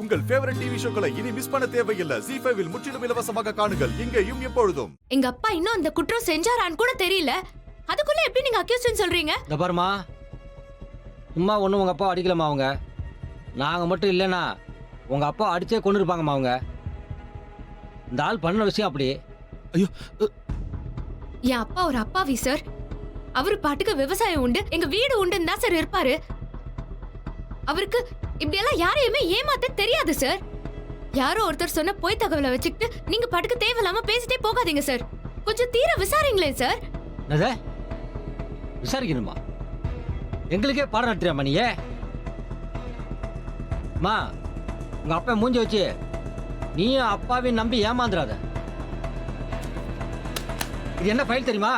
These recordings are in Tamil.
உங்கள் ஃபேவரட் டிவி ஷோக்களை இனி மிஸ் பண்ண தேவையில்லை. ZEE5 இல் முற்றிலும் இலவசமாக காணுங்கள். இங்கேயும் எப்பொழுதும். எங்க அப்பா இன்னும் அந்த குற்றம் செஞ்சாரான்னு கூட தெரியல. அதுக்குள்ள எப்படி நீங்க அக்யூஸ்ட்னு சொல்றீங்க? இந்த பாருமா, சும்மா ஒன்றும் உங்க அப்பா அடிக்கலமா. அவங்க நாங்க மட்டும் இல்லைன்னா உங்க அப்பா அடிச்சே கொண்டு இருப்பாங்கம்மா. அவங்க இந்த ஆள் பண்ண விஷயம் அப்படி. ஐயோ, என் அப்பா ஒரு அப்பாவி சார். அவரு பாட்டுக்கு விவசாயம் உண்டு, எங்க வீடு உண்டுன்னு தான் சார் இருப்பாரு. அவருக்கு இப்படி எல்லாம் யாரையுமே ஏமாத்த தெரியாது சார். யாரோ ஒருத்தர் சொன்ன பொய் தகவலை வச்சுக்கிட்டு நீங்க பாட்டுக்கு தேவையில்லாம பேசிட்டே போகாதீங்க சார். கொஞ்சம் தீர விசாரிங்களேன் சார். என்னது விசாரிக்கணுமா? எங்களுக்கே பாடம் நடத்துறியாமா நீயே? மா, உங்க அப்பா மூஞ்சி வச்சு நீயும் அப்பாவையும் நம்பி ஏமாந்துடாத. இது என்ன ஃபைல் தெரியுமா?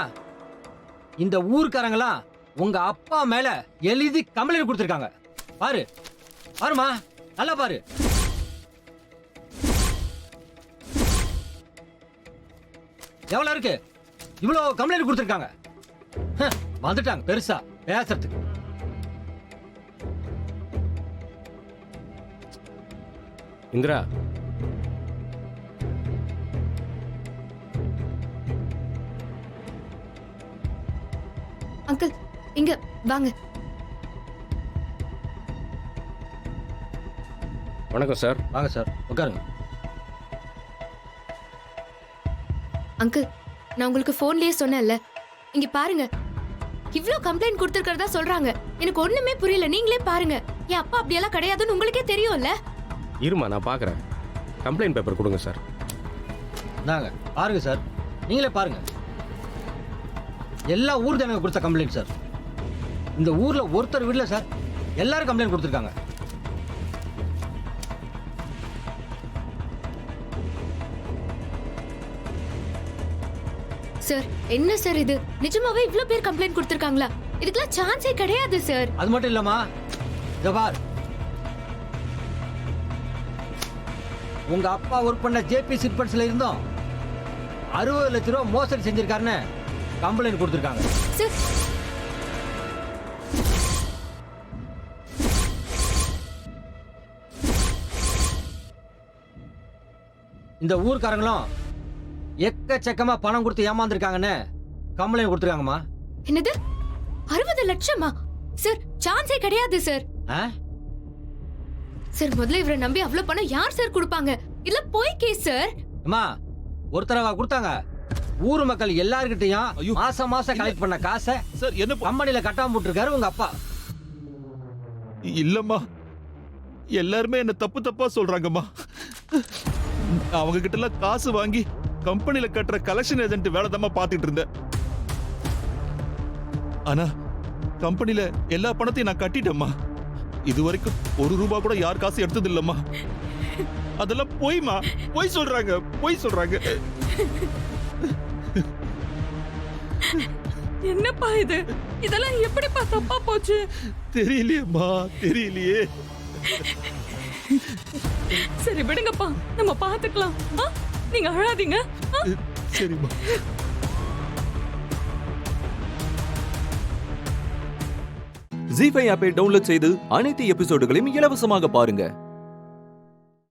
இந்த ஊர்க்காரங்களாம் உங்க அப்பா மேல எழுதி கம்ப்ளைண்ட் கொடுத்துருக்காங்க. பாரு பாருமா, நல்லா பாரு. எவ்வளவு இருக்கு? இவ்வளவு கம்ப்ளைண்ட் கொடுத்துருக்காங்க. வந்துட்டாங்க பெருசா பேசுறதுக்கு. இந்திரா, அங்கிள் இங்க வாங்க. வணக்கம் சார். வாங்க சார், உட்காருங்க. அங்கிள், நான் உங்களுக்கு போன்லயே சொன்னேன்ல, இங்க பாருங்க. இவ்ளோ கம்ப்ளைண்ட் கொடுத்திருக்கிறதா சொல்றாங்க. எனக்கு ஒண்ணுமே புரியல. நீங்களே பாருங்க. என் அப்பா அப்படியெல்லாம் கிடையாதுன்னு உங்களுக்கே தெரியும்ல. இருமா, நான் பார்க்குறேன். கம்ப்ளைண்ட் பேப்பர் கொடுங்க சார். நாங்க பாருங்க சார், நீங்களே பாருங்க. எல்லா ஊர் ஜனங்க கொடுத்த கம்ப்ளைண்ட் சார். இந்த ஊர்ல ஒருத்தர் வீட்ல சார் எல்லாரும் கம்ப்ளைண்ட் கொடுத்துருக்காங்க. சார் என்ன சார் இது? நிஜமாவே இவ்ளோ பேர் கம்ப்ளைண்ட் கொடுத்திருக்காங்களா? இதுக்கெல்லாம் சான்ஸே கிடையாது சார். அது மட்டும் இல்லம்மா, ஜபார், உங்க அப்பா ஒர்க் பண்ண ஜேபி சிட்பண்ட்ஸ்ல இருந்தோம் 60 லட்சம் ரூபாய் மோசடி செஞ்சிருக்காருன்னு கம்ப்ளைண்ட் கொடுத்துருக்காங்க. சார் இந்த ஊர்க்காரங்களும் எக்கச்சக்கமா பணம் கொடுத்து ஏமாந்துருக்காங்கன்னு கம்ப்ளைண்ட் கொடுத்துருக்காங்கம்மா. என்னது 60 லட்சமா? சார் சான்ஸே கிடையாது சார். சார் முதல்ல இவரை நம்பி அவ்வளவு பணம் யார் சார் கொடுப்பாங்க? இல்ல போய் கேஸ் சார். அம்மா, ஒரு தடவை கொடுத்தாங்க. ஊர் மக்கள் எல்லார்கிட்டையும் மாசம் மாசம் கலெக்ட் பண்ண காசை சார் என்ன கம்பெனில கட்டாம போட்டுருக்காரு உங்க அப்பா. இல்லம்மா, எல்லாருமே என்ன தப்பு தப்பா சொல்றாங்கம்மா. அவங்க கிட்ட எல்லாம் காசு வாங்கி கம்பெனில கட்டுற கலெக்ஷன் ஏஜென்ட் வேலை தான் பாத்துட்டு இருந்தேன். ஆனா கம்பெனில எல்லா பணத்தையும் நான் கட்டிட்டேம்மா. இது வரைக்கும் 1 ரூபாய் கூட யார் காசு எடுத்தது இல்லம்மா. அதெல்லாம் போய்மா, போய் சொல்றாங்க, போய் சொல்றாங்க. என்னப்பா இது? இதெல்லாம் எப்படிப்பா தப்பா போச்சு? தெரியலையேம்மா, தெரியலையே. சரி விடுங்கப்பா, நம்ம பாத்துக்கலாம். நீங்க அழாதீங்க. சரிம்மா. ZEE5 ஆப்பை டவுன்லோட் செய்து அனைத்து எபிசோடுகளையும் இலவசமாக பாருங்க.